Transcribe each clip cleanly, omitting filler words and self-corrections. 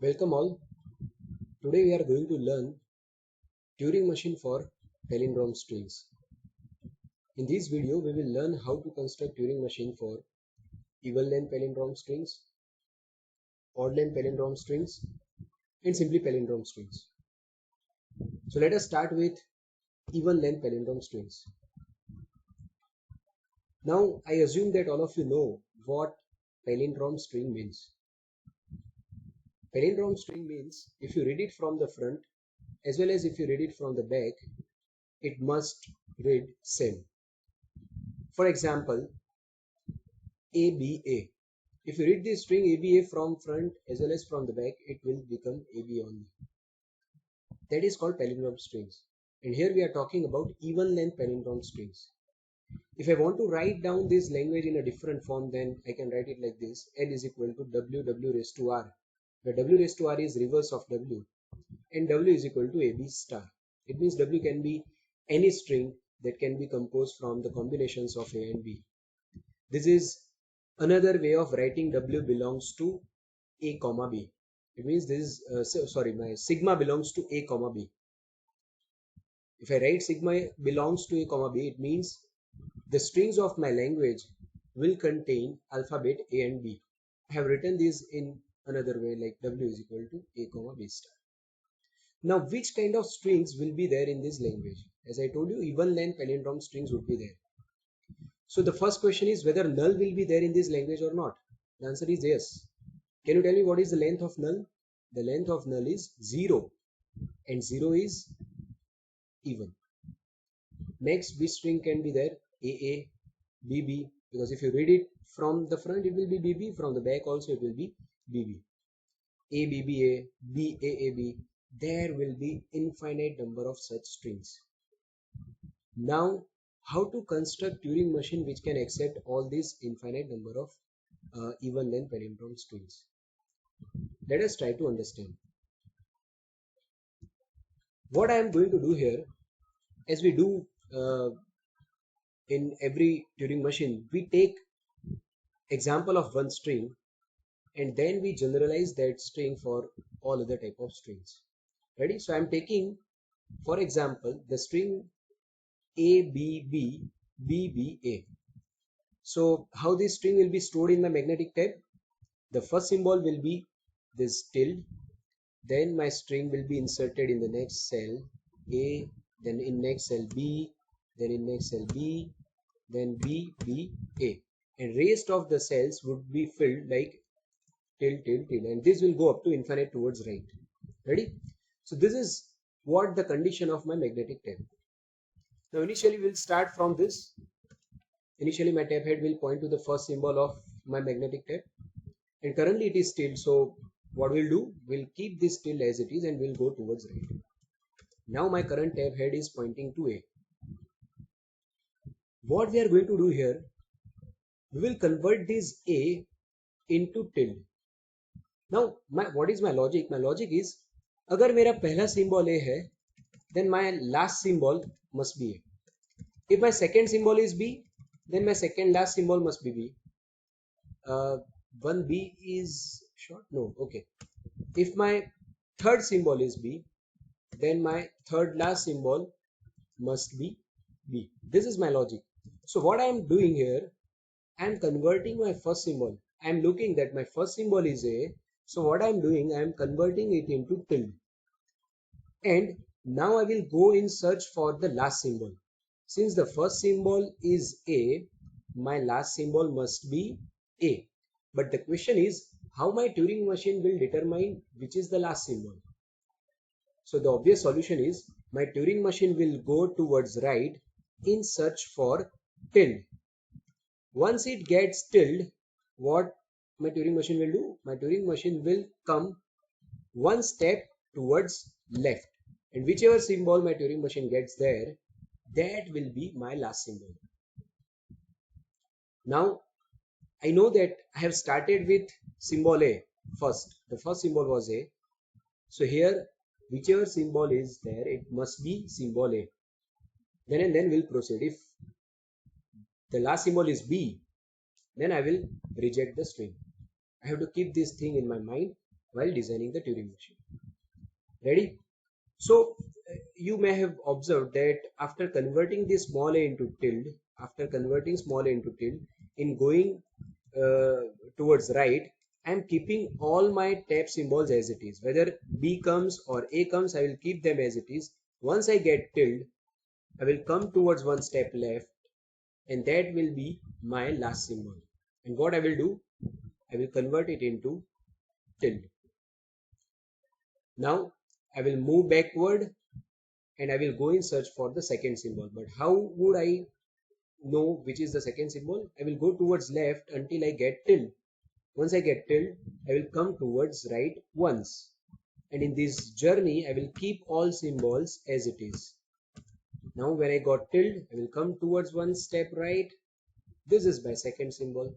Welcome all. Today we are going to learn Turing machine for palindrome strings. In this video we will learn how to construct Turing machine for even length palindrome strings, odd length palindrome strings and simply palindrome strings. So let us start with even length palindrome strings. Now I assume that all of you know what palindrome string means. Palindrome string means if you read it from the front as well as if you read it from the back, it must read same. For example, ABA. If you read this string ABA from front as well as from the back, it will become AB only. That is called palindrome strings. And here we are talking about even length palindrome strings. If I want to write down this language in a different form, then I can write it like this: L is equal to W raised to R, where W raised to R is reverse of W, and W is equal to AB star. It means W can be any string that can be composed from the combinations of A and B. This is another way of writing W belongs to A comma B. It means this is my sigma belongs to A comma B. If I write sigma belongs to A comma B, it means the strings of my language will contain alphabet A and B. I have written this in another way, like W is equal to A comma B star. Now which kind of strings will be there in this language? As I told you, even length palindrome strings would be there. So the first question is whether null will be there in this language or not. The answer is yes. Can you tell me what is the length of null? The length of null is 0 and 0 is even. Next, which string can be there? AA, BB, because if you read it from the front it will be BB, from the back also it will be BB. ABBA, BAAB, there will be infinite number of such strings. Now how to construct Turing machine which can accept all these infinite number of even length palindrome strings? Let us try to understand. What I am going to do here, as we do in every Turing machine, we take example of one string and then we generalize that string for all other type of strings. Ready? So I am taking, for example, the string ABB BBA. So how this string will be stored in my magnetic tab? The first symbol will be this tilde, then my string will be inserted in the next cell A, then in next cell B, then in next cell B, then B, B, A, and rest of the cells would be filled like tilde, tilde, tilde, and this will go up to infinite towards right. Ready? So this is what the condition of my magnetic tab. Now initially we'll start from this. Initially my tab head will point to the first symbol of my magnetic tab, and currently it is tilde, so what we'll do, we'll keep this tilde as it is and we'll go towards right. Now my current tab head is pointing to A. What we are going to do here, we will convert this A into tilde. Now what is my logic? My logic is, अगर मेरा पहला symbol A है, then my last symbol must be A. If my second symbol is B, then my second last symbol must be B. 1B is short? No, okay. If my third symbol is B, then my third last symbol must be B. This is my logic. So what I am doing here, I am converting my first symbol. I am looking that my first symbol is A. So what I am doing, I am converting it into tilde. And now I will go in search for the last symbol. Since the first symbol is A, my last symbol must be A. But the question is, how my Turing machine will determine which is the last symbol? So the obvious solution is, my Turing machine will go towards right in search for tilde. Once it gets tilde, what my Turing machine will do? My Turing machine will come one step towards left, and whichever symbol my Turing machine gets there, that will be my last symbol. Now I know that I have started with symbol A first. The first symbol was A. So here, whichever symbol is there, it must be symbol A. Then we'll proceed. If the last symbol is B, then I will reject the string. I have to keep this thing in my mind. while designing the Turing machine. Ready? So you may have observed that after converting this small a into tilde, after converting small a into tilde, in going towards right, I am keeping all my tab symbols as it is. Whether B comes or A comes, I will keep them as it is. Once I get tilde, I will come towards one step left, and that will be my last symbol. And what I will do, I will convert it into tilde. Now I will move backward and I will go in search for the second symbol. But how would I know which is the second symbol? I will go towards left until I get tilde. Once I get tilde, I will come towards right once. And in this journey, I will keep all symbols as it is. Now when I got tilde, I will come towards one step right. This is my second symbol.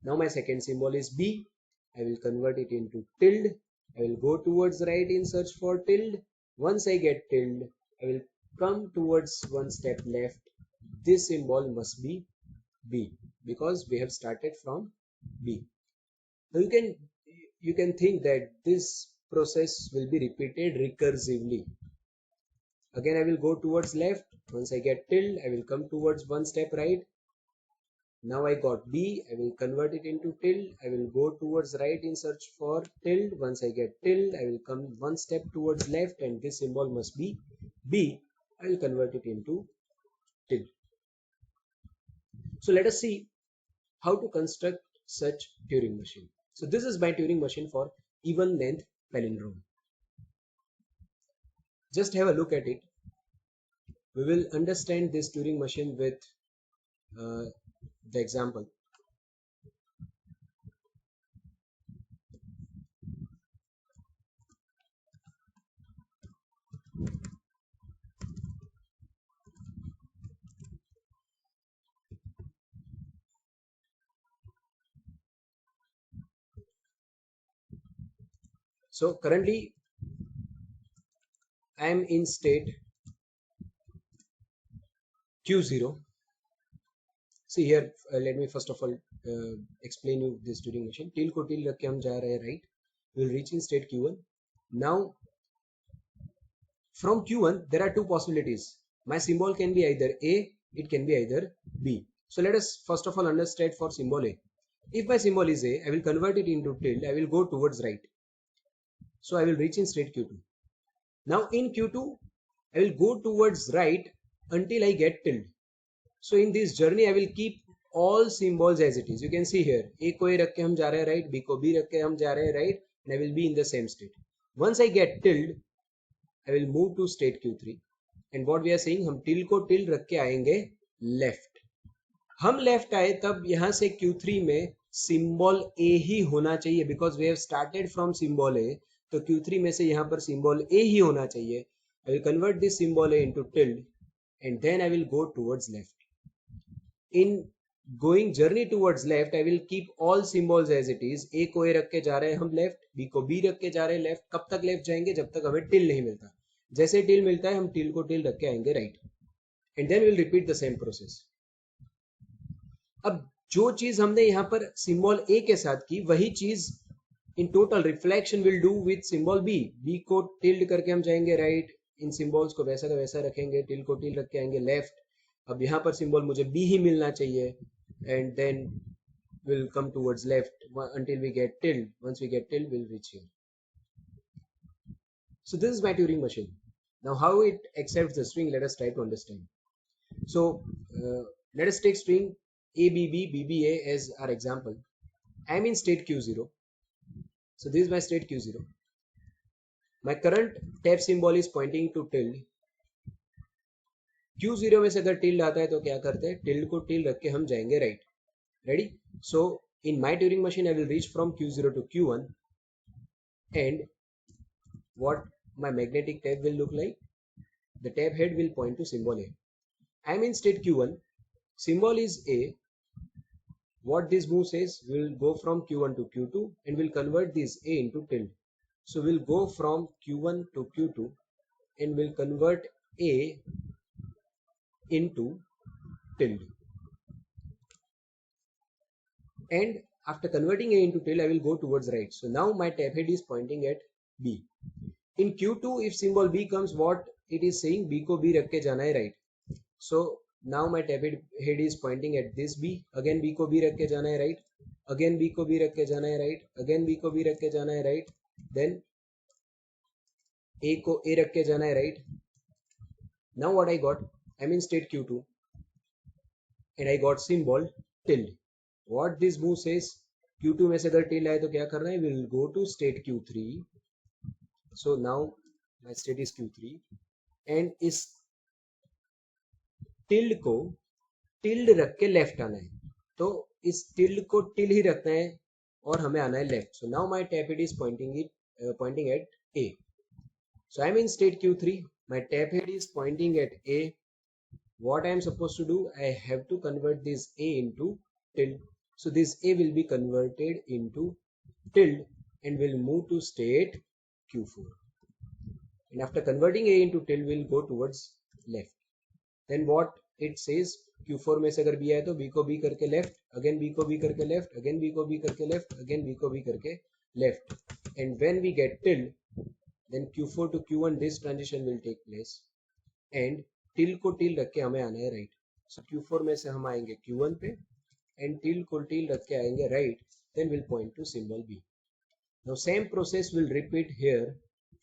Now my second symbol is B. I will convert it into tilde. I will go towards right in search for tilde. Once I get tilde, I will come towards one step left. This symbol must be B because we have started from B. Now you can think that this process will be repeated recursively. Again, I will go towards left. Once I get tilde, I will come towards one step right. Now I got B, I will convert it into tilde. I will go towards right in search for tilde. Once I get tilde, I will come one step towards left and this symbol must be B. I will convert it into tilde. So let us see how to construct such Turing machine. So this is my Turing machine for even length palindrome. Just have a look at it. We will understand this Turing machine with the example. So currently I am in state Q0. See here, let me first of all explain you this Turing machine. Till को till रख के हम जा रहे हैं right. We will reach in state Q1. Now from Q1 there are two possibilities. My symbol can be either A, it can be either B. So let us first of all understand for symbol A. If my symbol is A, I will convert it into tilde. I will go towards right. So I will reach in state Q2. Now in Q2, I will go towards right until I get tilde. So in this journey, I will keep all symbols as it is. You can see here, A को A रख के हम जा रहे हैं right, B को B रख के हम जा रहे हैं right, and I will be in the same state. Once I get tilde, I will move to state Q3. And what we are saying, हम tilde को tilde रख के आएंगे left. हम left आए तब यहाँ से Q3 में symbol A ही होना चाहिए because we have started from symbol A. तो Q3 में से यहाँ पर symbol A ही होना चाहिए. I will convert this symbol A into tilde and then I will go towards left. In going journey towards left, I will keep all symbols as it is. A को A रख के जा रहे हैं हम left, B को B रख के जा रहे हैं left. कब तक left जाएंगे जब तक हमें till नहीं मिलता. जैसे till मिलता है हम till को till रख के आएंगे right. And then we will repeat the same process. अब जो चीज हमने यहाँ पर सिंबल A के साथ की वही चीज in total reflection will do with symbol B. B को टिल्ड करके हम जाएंगे राइट. इन सिंबल्स को वैसा का वैसा रखेंगे. टिल को टिल रख के आएंगे लेफ्ट. अब यहाँ पर सिंबल मुझे B ही मिलना चाहिए and then will come towards left until we get tilde. Once we get tilde, we'll reach here. So this is my Turing machine. Now how it accepts the string, let us try to understand. So let us take string ABB BBA as our example. I am in state Q0. So this is my state Q0. My current tab symbol is pointing to tilde. Q0 में से अगर tilde आता है तो क्या करते हैं, tilde को tilde रख के हम जाएंगे right. Ready? So in my Turing machine I will reach from Q0 to Q1 and what my magnetic tab will look like. The tab head will point to symbol A. I am in state Q1. Symbol is A. What this move says, we will go from Q1 to Q2 and we'll convert this A into tilde. So we'll go from Q1 to Q2 and we'll convert A into tilde. And After converting A into till, I will go towards right. So now my tab head is pointing at B. In Q2, if symbol B comes, what it is saying, B को B रख के जाना है right. So now my tab head is pointing at this B. Again B को B रख के जाना है right. Again B को B रख के जाना है right. Again B को B रख के जाना है right. Then A को A रख के जाना है right. Now what I got? I'm in state Q2 and I got symbol tilde. What this move says? Q2 में से अगर tilde आए तो क्या करना है? We'll go to state Q3. So now my state is Q3 and इस tilde को tilde रख के left आना है. तो इस tilde को tilde ही रखना है और हमें आना है left. So now my tab head is pointing at A. So I'm in state Q3. My tab head is pointing at A. What I am supposed to do? I have to convert this A into tilde. So this A will be converted into tilde and will move to state Q4. And after converting A into tilde, we'll go towards left. Then what it says? Q4 में से अगर B आए तो B को B करके left, again B को B करके left, again B को B करके left, again B को B करके left. And when we get tilde, then Q4 to Q1 this transition will take place. And tilde को tilde रख के हमें आना है right. So Q4 में से हम आएंगे Q1 पे and tilde को tilde रख के आएंगे right. Then we'll point to symbol B. Now same process will repeat here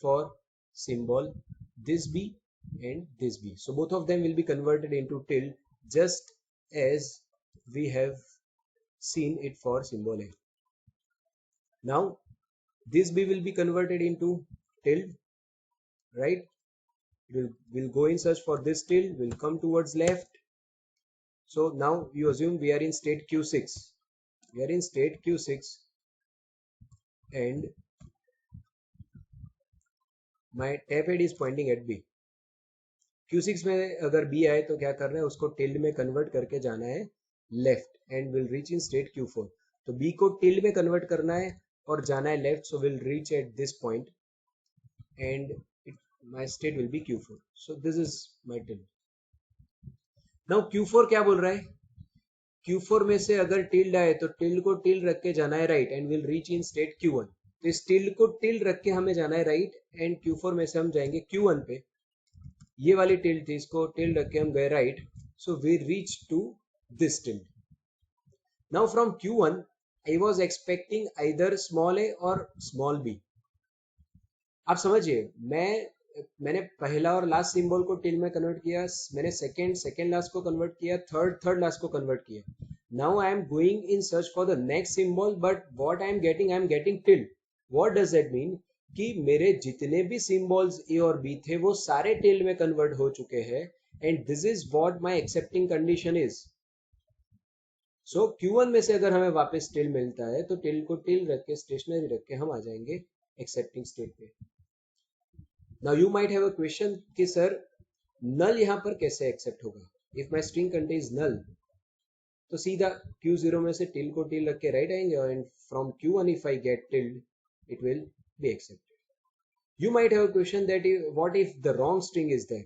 for symbol this B and this B. So both of them will be converted into tilde just as we have seen it for symbol A. Now this B will be converted into tilde, right? We'll go in search for this tilde, we'll come towards left. So now you assume we are in state Q6. We are in state Q6 and my tab head is pointing at B. Q6 में अगर B आए तो क्या करना है, उसको tilde में convert करके जाना है left and will reach in state Q4. तो B को tilde में convert करना है और जाना है left, so we'll reach at this point and my state will be Q4. So this is my tilde. Now Q4 क्या बोल रहा है? Q4 में से अगर tilde आए तो tilde को tilde रख के जाना है right and will reach in state Q1. तो इस tilde को tilde रख के हमें जाना है right and Q4 में से हम जाएंगे Q1 पे. ये वाली tilde थी, इसको tilde रख के हम गए right. So we reached to this tilde. Now from Q1 I was expecting either small a or small b. आप समझिए, मैंने पहला और लास्ट सिंबल को tilde में कन्वर्ट किया, मैंने सेकेंड लास्ट को कन्वर्ट किया, थर्ड लास्ट को कन्वर्ट किया. Now I am going in search for the next symbol, but what I am getting tilde. What does that mean? कि मेरे जितने भी सिंबल्स ए और बी थे वो सारे tilde में कन्वर्ट हो चुके हैं and this is what my accepting condition is. So Q1 में से अगर हमें वापस tilde मिलता है तो tilde को tilde रख के स्टेशनरी रख के हम आ जाएंगे एक्सेप्टिंग स्टेट पे. Now you might have a question कि सर null यहाँ पर कैसे एक्सेप्ट होगा? If my string contains null, तो सीधा Q0 में से tilde को tilde रख के right आएंगे and from Q1 if I get tilde, it will be accepted. You might have a question that what if the wrong string is there?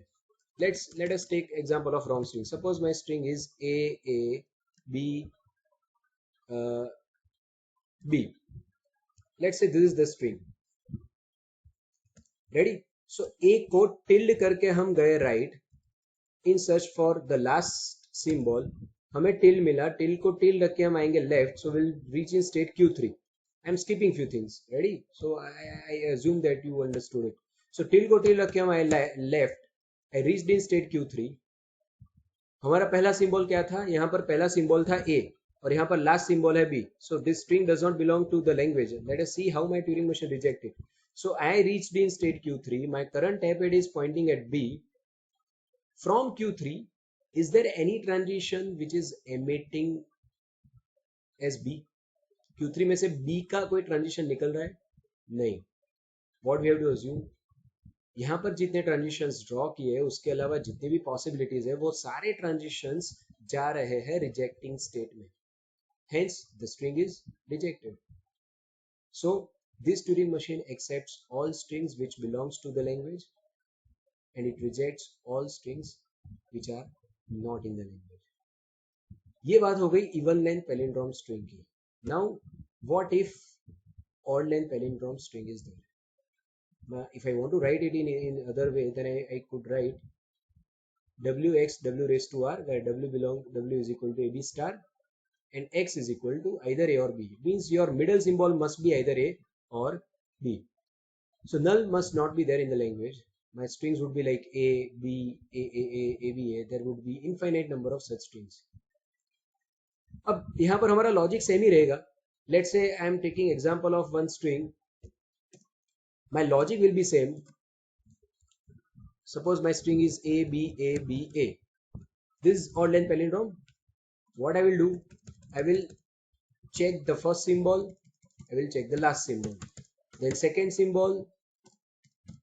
Let us take example of wrong string. Suppose my string is A, B, B. Let's say this is the string. Ready? So A को tilde करके हम गए right in search for the last symbol. हमें tilde मिला, tilde को tilde रख के हम आएंगे left, so we'll reach in state Q3. I'm skipping few things. Ready? So I assume that you understood it. So tilde को tilde रख के हम आए left. I reached in state Q3. हमारा पहला सिंबल क्या था? यहाँ पर पहला सिंबल था A और यहाँ पर लास्ट सिंबल है B. So this string does not belong to the language. Let us see how my Turing machine reject it. So I reached in state Q3. My current tab head is pointing at B. From Q3, is there any transition which is emitting as B? Q3 में से B का कोई transition निकल रहा है? नहीं. What we have to assume? यहाँ पर जितने ट्रांजिशंस ड्रॉ किए उसके अलावा जितनी भी पॉसिबिलिटीज है वो सारे ट्रांजिशंस जा रहे हैं रिजेक्टिंग स्टेट में. Hence the string is rejected. So this Turing machine accepts all strings which belongs to the language and it rejects all strings which are not in the language. ये बात हो गई even length palindrome string की. Now, what if odd length palindrome string is there? Now, if I want to write it in other way, then I could write wx w raised to r, where w is equal to ab star and x is equal to either a or b. It means your middle symbol must be either a or b. So null must not be there in the language. My strings would be like a, b, a, b, a. There would be infinite number of such strings. अब यहाँ पर हमारा logic same ही रहेगा. Let's say I am taking example of one string. My logic will be same. Suppose my string is a, b, a, b, a. This is odd length palindrome. What I will do, I will check the first symbol, I will check the last symbol, then second symbol,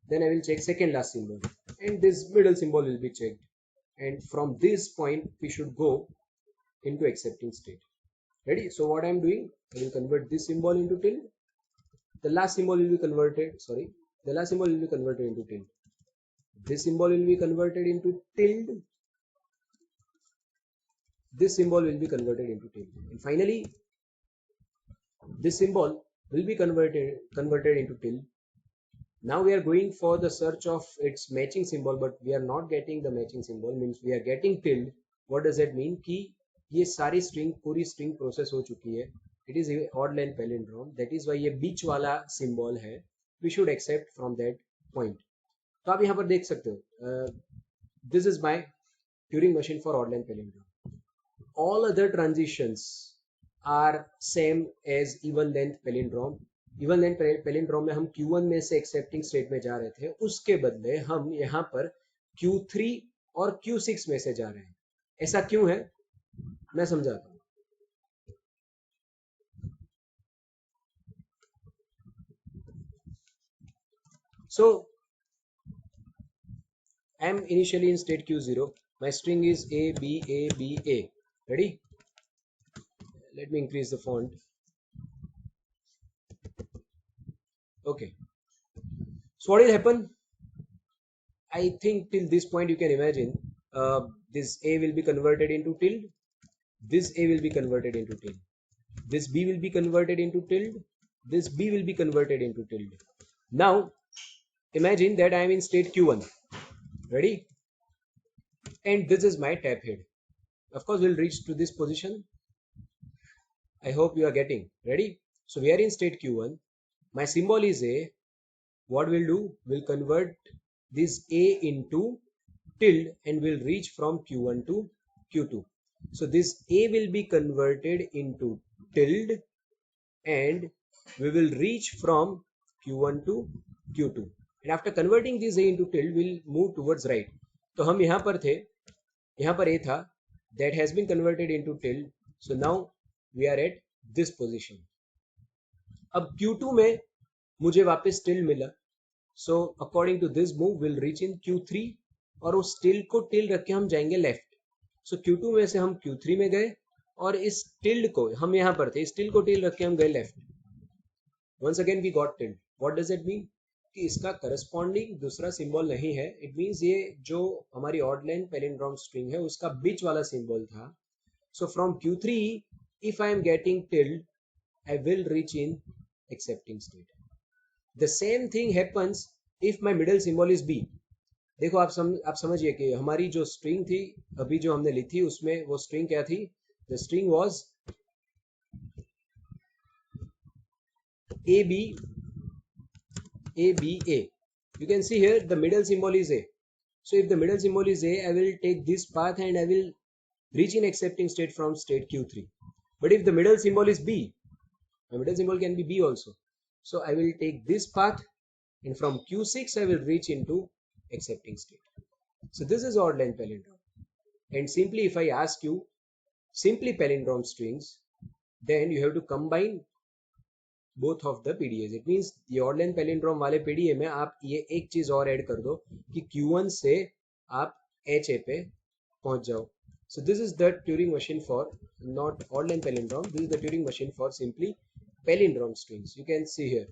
then I will check second last symbol, and this middle symbol will be checked, and from this point we should go into accepting state. Ready? So what I am doing, I will convert this symbol into tilde. The last symbol will be converted, the last symbol will be converted into tilde. This symbol will be converted into tilde. This symbol will be converted into tilde, and finally this symbol will be converted into tilde. Now we are going for the search of its matching symbol, but we are not getting the matching symbol, means we are getting tilde. What does that mean? कि ये सारी string पूरी string process हो चुकी है. It is a odd length palindrome. That is why ये बीच वाला symbol है. We should accept from that point. तो आप यहाँ पर देख सकते हो. This is my Turing machine for odd length palindrome. All other transitions are same as even length palindrome. Even length palindrome में हम Q1 में से एक्सेप्टिंग स्टेट में जा रहे थे, उसके बदले हम यहाँ पर Q3 और Q6 में से जा रहे हैं. ऐसा क्यों है, मैं समझाता हूँ. So I am initially in state Q0. My string is A B A B A. Ready? Let me increase the font. Okay. So what will happen? I think till this point you can imagine this A will be converted into tilde, this A will be converted into tilde, this B will be converted into tilde, this B will be converted into tilde. Now imagine that I am in state Q1. Ready? And this is my tap head. Of course we'll reach to this position. I hope you are getting. Ready? So we are in state Q1. My symbol is A. What we'll do? We'll convert this A into tilde and will reach from Q1 to Q2. So this A will be converted into tilde and we will reach from Q1 to Q2. And after converting this A into tilde, we'll move towards right. तो हम यहाँ पर थे, यहाँ पर A था, that has been converted into tilde. So now we are at this position. अब Q2 में मुझे वापस tilde मिला. So according to this move, we'll reach in Q3 और उस tilde को tilde रख के हम जाएंगे left. So Q2 में से हम Q3 में गए और इस tilde को हम यहाँ पर थे, इस tilde को tilde रख के हम गए left. Once again we got tilde. What does it mean? कि इसका करस्पॉन्डिंग दूसरा सिंबल नहीं है. इट मीन्स ये जो हमारी ऑड लेंथ पैलिंड्रोम स्ट्रिंग है उसका बीच वाला सिंबल था. So from Q3 if I am getting tilde I will reach in accepting state. The same thing happens if my middle symbol is B. देखो आप समझिए कि हमारी जो स्ट्रिंग थी अभी जो हमने ली थी उसमें वो स्ट्रिंग क्या थी. The string was ABA. You can see here the middle symbol is A. So if the middle symbol is A, I will take this path and I will reach in accepting state from state Q3. But if the middle symbol is B, my middle symbol can be B also. So I will take this path and from Q6 I will reach into accepting state. So this is odd length palindrome. And simply if I ask you simply palindrome strings, then you have to combine both of the PDAs. It means ये odd length palindrome वाले PDA में आप ये एक चीज और add कर दो कि Q1 से आप HA पे पहुंच जाओ. So this is the Turing machine for not odd length palindrome. This is the Turing machine for simply palindrome strings. You can see here.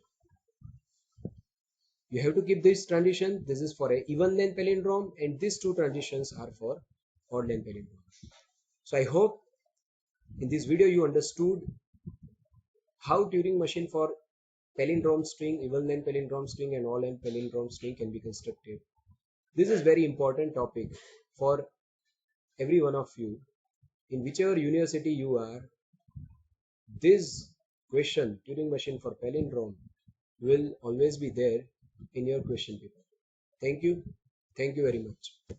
You have to keep this transition. This is for a even length palindrome, and these two transitions are for odd length palindrome. So I hope in this video you understood How Turing machine for palindrome string, even then palindrome string and all end palindrome string can be constructed. This is very important topic for every one of you. In whichever university you are, this question, Turing machine for palindrome, will always be there in your question paper. Thank you. Thank you very much.